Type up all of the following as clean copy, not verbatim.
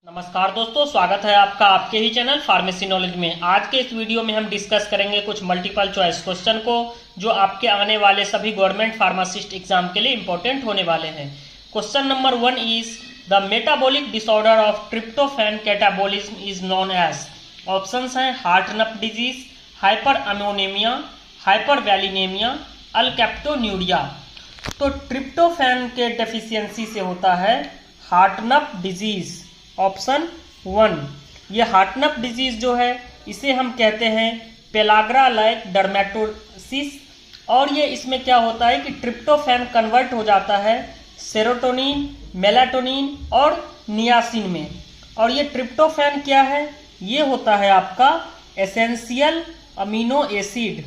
नमस्कार दोस्तों, स्वागत है आपका आपके ही चैनल फार्मेसी नॉलेज में। आज के इस वीडियो में हम डिस्कस करेंगे कुछ मल्टीपल चॉइस क्वेश्चन को जो आपके आने वाले सभी गवर्नमेंट फार्मासिस्ट एग्जाम के लिए इंपॉर्टेंट होने वाले हैं। Question number 1 is the metabolic disorder of tryptophan catabolism is known as. Options हैं Hartnup disease, hyperammonemia, hypervalinemia, alkaptonuria. तो ट्रिप्टोफैन के डेफिशिएंसी से होता है हार्टनप डिजीज, ऑप्शन 1। ये हार्टनप डिजीज जो है इसे हम कहते हैं पेलाग्रा लाइक डर्मेटोसिस, और ये इसमें क्या होता है कि ट्रिप्टोफैन कन्वर्ट हो जाता है सेरोटोनिन, मेलाटोनिन और नियासिन में। और ये ट्रिप्टोफैन क्या है? ये होता है आपका essential amino acid.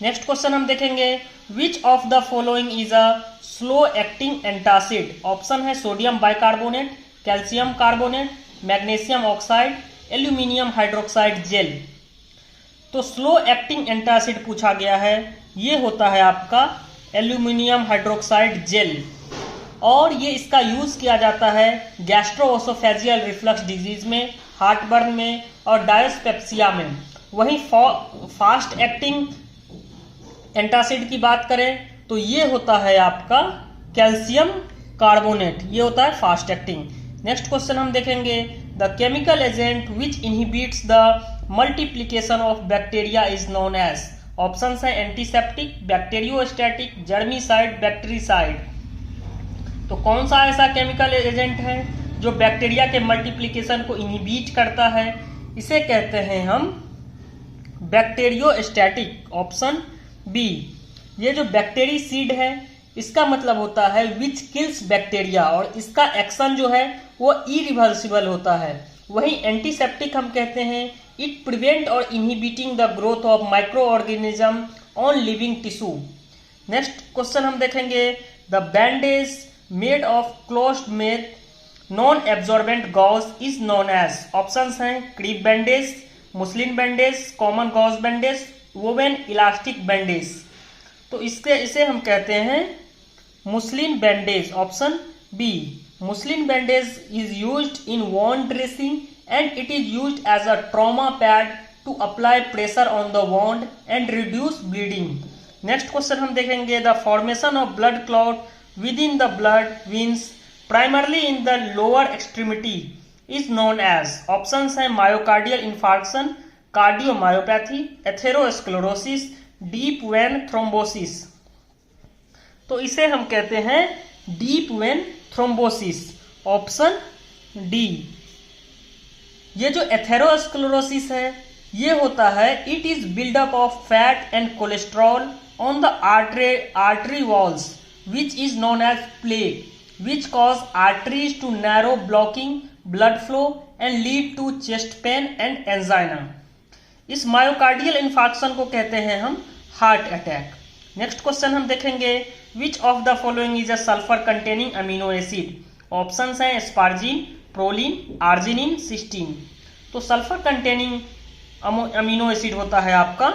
Next question हम देखेंगे, which of the following is a slow acting antacid. Option है sodium bicarbonate, calcium carbonate, magnesium oxide, aluminium hydroxide gel. तो स्लो एक्टिंग एंटासिड पूछा गया है, ये होता है आपका एल्यूमिनियम हाइड्रोक्साइड जेल, और ये इसका यूज किया जाता है गैस्ट्रोओसोफेजियल रिफ्लक्स डिजीज में, हार्टबर्न में और डायस्पेप्सिया में। वहीं फास्ट एक्टिंग एंटासिड की बात करें तो ये होता है आपका कैल्शियम कार्बोनेट, ये होता है फास्ट एक्टिंग। नेक्स्ट क्वेश्चन हम देखेंगे, the chemical agent which inhibits the multiplication of bacteria is known as. Options है एंटीसेप्टिक, बैक्टीरियोस्टैटिक, जर्मीसाइड, बैक्टीरिसाइड। तो कौन सा ऐसा केमिकल एजेंट है जो बैक्टीरिया के मल्टीप्लिकेशन को इनहिबिट करता है? इसे कहते हैं हम बैक्टीरियोस्टैटिक, ऑप्शन बी। ये जो बैक्टीरिसाइड है इसका मतलब होता है विच किल्स बैक्टीरिया, और इसका एक्शन जो है वो इरिवर्सिबल होता है। वहीं एंटीसेप्टिक हम कहते हैं इट प्रिवेंट और inhibiting the growth of micro organism on living tissue. Next question हम देखेंगे, the bandage made of closed mesh non absorbent gauze is known as. Options हैं crepe bandage, muslin bandage, common gauze bandage, woven elastic bandage. तो इसे हम कहते हैं muslin bandage, option B. Muslin bandage is used in wound dressing and it is used as a trauma pad to apply pressure on the wound and reduce bleeding. Next question हम देखेंगे, the formation of blood clot within the blood veins primarily in the lower extremity is known as. Options हैं myocardial infarction, cardiomyopathy, atherosclerosis, deep vein thrombosis. तो इसे हम कहते हैं deep vein thrombosis, option D. ये जो atherosclerosis है ये होता है it is buildup of fat and cholesterol on the artery walls which is known as plaque which cause arteries to narrow, blocking blood flow and lead to chest pain and angina. इस myocardial infarction को कहते हैं हम heart attack. Next question हम देखेंगे, which of the following is a sulphur containing amino acid. Options हैं asparagine, proline, arginine, cysteine. तो sulphur containing amino acid होता है आपका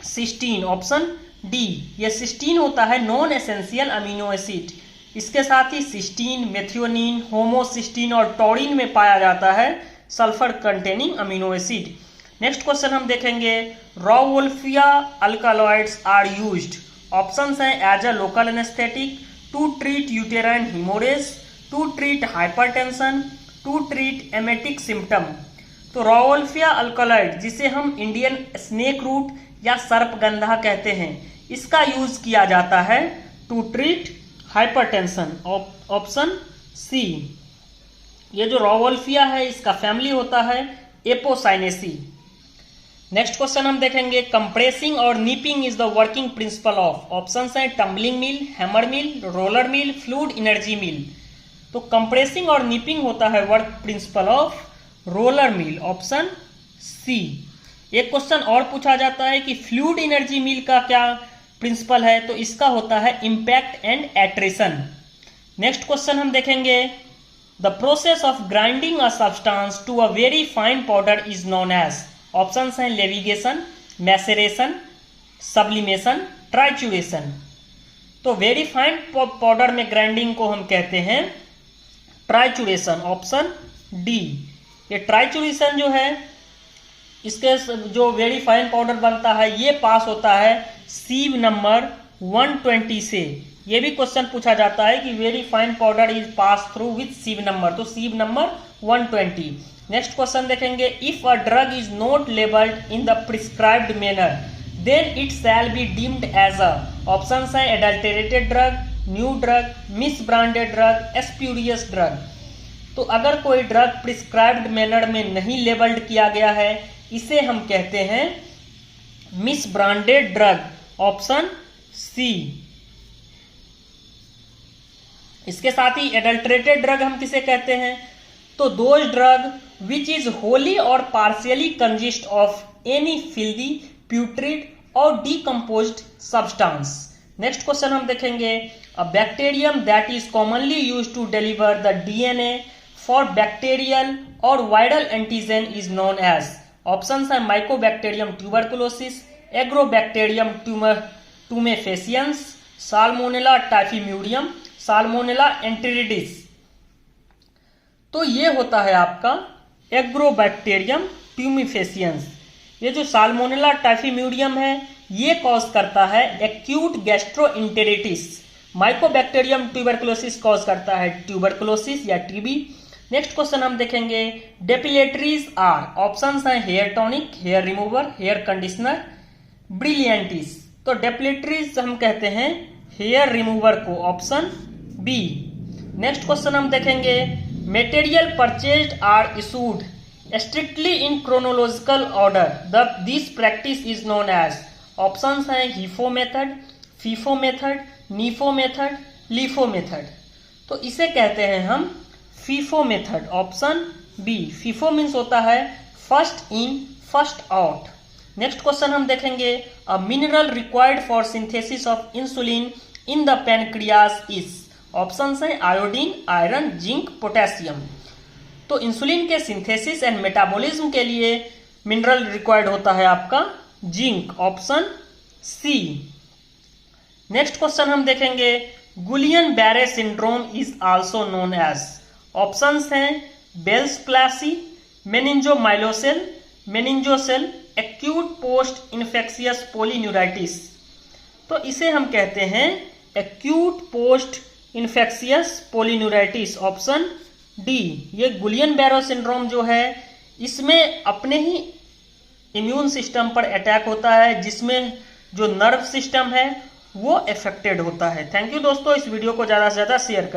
सिस्टीन, ऑप्शन डी। ये सिस्टीन होता है नॉन एसेंशियल अमीनो एसिड। इसके साथ ही सिस्टीन, मेथियोनिन, होमोसिस्टीन और टॉरिन में पाया जाता है sulphur containing amino acid. Next question हम देखेंगे, rauwolfia alkaloids are used. Options हैं as a local anaesthetic, to treat uterine haemorrhage, to treat hypertension, to treat emetic symptom. तो रॉवोल्फिया अल्कालॉइड जिसे हम इंडियन स्नेक रूट या सर्पगंधा कहते हैं, इसका यूज किया जाता है to treat hypertension, option C. ये जो रॉवोल्फिया है इसका फैमिली होता है एपोसाइनेसी। नेक्स्ट क्वेश्चन हम देखेंगे, कंप्रेसिंग और nipping is the working principle of. Options हैं tumbling mill, hammer mill, roller mill, fluid energy mill. तो कंप्रेसिंग और नीपिंग होता है work principle of roller mill, option C. एक क्वेश्चन और पूछा जाता है कि फ्लूइड एनर्जी मिल का क्या प्रिंसिपल है, तो इसका होता है impact and attrition. Next question हम देखेंगे, the process of grinding a substance to a very fine powder is known as. Options हैं लेविगेशन, मैसेरेशन, सब्लिमेशन, ट्राइचुरेशन। तो वेरी फाइन पाउडर में ग्राइंडिंग को हम कहते हैं ट्राइचुरेशन, ऑप्शन डी। ये ट्राइचुरेशन जो है, इसके जो वेरी फाइन पाउडर बनता है ये पास होता है सीव नंबर 120 से। ये भी क्वेश्चन पूछा जाता है कि very fine powder is pass through with sieve number, तो सीव नंबर 120। नेक्स्ट क्वेश्चन देखेंगे, if a drug is not labelled in the prescribed manner then it shall be deemed as a, options हैं adulterated drug, new drug, misbranded drug, spurious drug. तो अगर कोई drug prescribed manner में नहीं labelled किया गया है, इसे हम कहते हैं misbranded drug, option C. इसके साथ ही एडल्ट्रेटेड ड्रग हम किसे कहते हैं, तो those drug which is wholly और partially consist of any filthy, putrid और डीकम्पोज्ड सब्सटेंस। नेक्स्ट क्वेश्चन हम देखेंगे, a bacterium that is commonly used to deliver the DNA for bacterial और viral antigen is known as, options है mycobacterium tuberculosis, agrobacterium tumefaciens, salmonella typhimurium, salmonella enteritidis. तो ये होता है आपका एग्रोबैक्टीरियम ट्यूमेफेसियंस। ये जो साल्मोनेला टाइफीम्यूरियम है ये कॉज करता है acute gastroenteritis. Mycobacterium tuberculosis cause करता है ट्यूबरकुलोसिस या टीबी। नेक्स्ट क्वेश्चन हम देखेंगे, डेपिलेटरीज आर, ऑप्शंस हैं hair tonic, hair remover, hair conditioner, brilliantines. तो डेपिलेटरीज हम कहते हैं हेयर रिमूवर को, ऑप्शन बी। नेक्स्ट क्वेश्चन हम देखेंगे, material purchased are issued strictly in chronological order, this practice is known as, options हैं HIFO method, FIFO method, NIFO method, LIFO method. तो इसे कहते हैं हम FIFO method, option B. FIFO means होता है first in first out. Next question हम देखेंगे, a mineral required for synthesis of insulin in the pancreas is, options हैं आयोडीन, आयरन, जिंक, पोटेशियम। तो इंसुलिन के सिंथेसिस एंड मेटाबॉलिज्म के लिए mineral required होता है आपका zinc, option C. Next question हम देखेंगे, Guillain Barre syndrome is also known as, options हैं Bell's palsy, meningomyelocele, meningocele, acute post infectious पोलीन्यूराइटिस। तो इसे हम कहते हैं acute post infectious polyneuritis, option D. ये गुलियन बैरो सिंड्रोम जो है इसमें अपने ही इम्यून सिस्टम पर अटैक होता है, जिसमें जो नर्व सिस्टम है वो अफेक्टेड होता है। थैंक यू दोस्तों, इस वीडियो को ज़्यादा से ज़्यादा शेयर करें।